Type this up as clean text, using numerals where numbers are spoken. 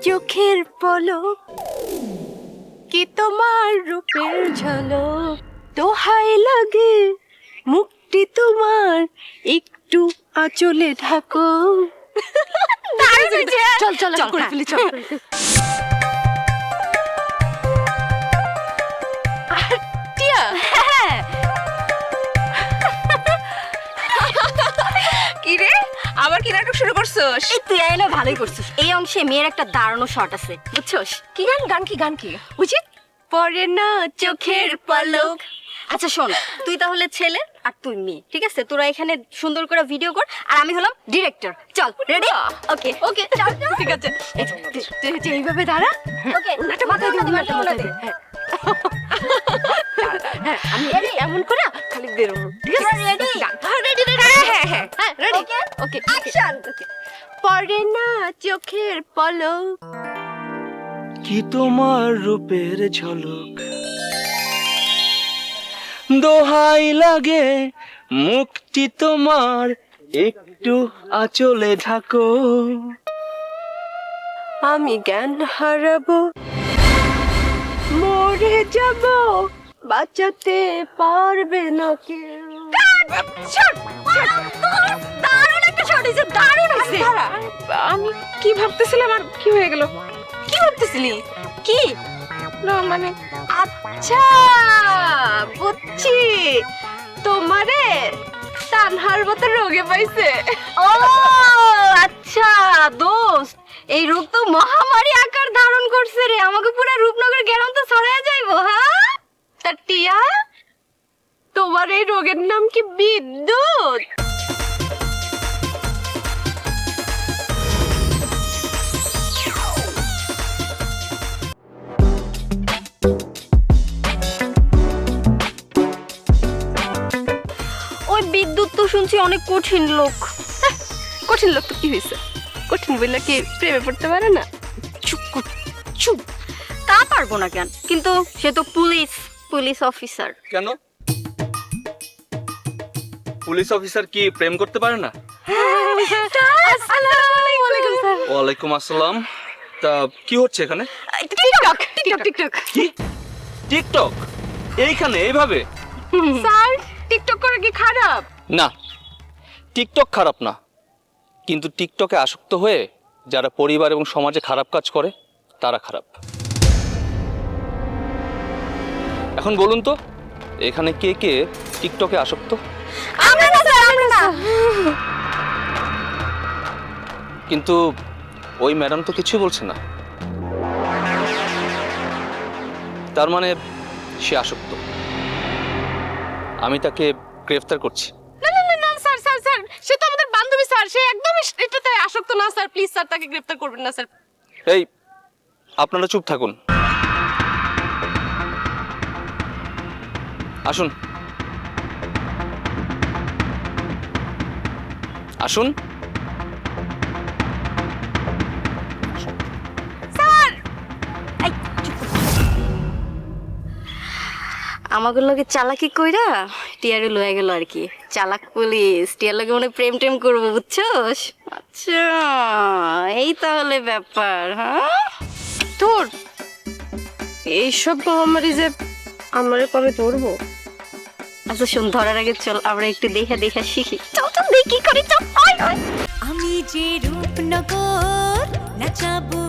চোখের পলক কি তোমার রূপের ঝলক দোহাই লাগে মুক্তি তোমার একটু আঁচলে ঢাকো চল চল চল করে ফেলি চল টিয়া কি রে আবার কি নাটক শুরু করছস? এই তুই আইলো ভালোই করছিস এই অংশে মেয়ের একটা দারুণ শট আছে বুঝছস কি গান কি বুঝি পরে না চোখের পলক আচ্ছা শোন তুই তাহলে ছেলে আর তুই মেয়ে ঠিক আছে তোরা এখানে সুন্দর করে ভিডিও কর আর আমি হলাম ডিরেক্টর চল রেডি ওকে ওকে ঠিক আছে তুই এইভাবে দাঁড়া ওকে মাথা দে হ্যাঁ আমি এমন করে খালি বেরোবো ঠিক আছে রেডি রেডি হ্যাঁ রেডি ওকে অ্যাকশন পরে না চোখের পলক কি তোমার রূপের ঝলক দোহাই লাগে মুক্তি তোমার একটু আঁচলে ঢাকো আমি জ্ঞান হারাবো মরে যাব বাঁচাতে পারবে না কেউ দারুণ একটা শট হয়েছে দারুণ হয়েছে আমি কি ভাবতেছিলাম আর কি হয়ে গেল? কি ভাবতেছিলি কি না মানে আচ্ছা বুঝছি তোমারে তানহার মতো রোগে পাইছে ও আচ্ছা দোস্ত এই রোগ তো মহামারী আকার ধারণ করছে রে আমাকে পুরো রূপনগর গ্রাম তো ছড়ায় যাইবো হ্যাঁ তা টিয়া তোমার এই রোগের নাম কি বিদ্যুৎ ওই বিদ্যুৎ তো শুনছি অনেক কঠিন লোক কঠিন লোক তো কি হয়েছে? কঠিন বললে কি প্রেমে পড়তে পারে না? চুপ কর, চুপ তা পারবো না কেন কিন্তু সে তো পুলিশ অফিসার কেন পুলিশ অফিসার কি প্রেম করতে পারে না? ওয়ালাইকুম আসসালাম। তা কি হচ্ছে এখানে? টিকটক টিকটক টিকটক কি টিকটক এইখানে এইভাবে? স্যার টিকটক করে কি খারাপ না টিকটক খারাপ না কিন্তু টিকটকে আসক্ত হয়ে যারা পরিবার এবং সমাজে খারাপ কাজ করে তারা খারাপ। এখন বলুন তো এখানে কে কে টিকটকে আসক্ত? আমরা না স্যার আমরা না কিন্তু ওই ম্যাডাম তো কিছু বলছে না তার মানে সে আসক্ত আমি তাকে গ্রেফতার করছি। না না না না স্যার স্যার স্যার সে তো আমাদের বান্ধবী স্যার সে একদমই এটাতে আসক্ত না স্যার প্লিজ স্যার তাকে গ্রেফতার করবেন না স্যার এই আপনারা চুপ থাকুন আসুন আসুন আমাদের লগে চালাকি কইরা টিয়ারে লয়ে গেল আর কি চালাক পুলিশ টিয়ার লগে মনে প্রেম টেম করবো বুঝছস আচ্ছা এই তাহলে ব্যাপার হ্যাঁ তোর এইসব মহামারী যে আমারে কবে ধরবো? আচ্ছা শুন ধরার আগে চল আমরা একটু দেখা দেখা শিখি চল চল দেখি করে চল আমি যে রূপনগর নাচাবো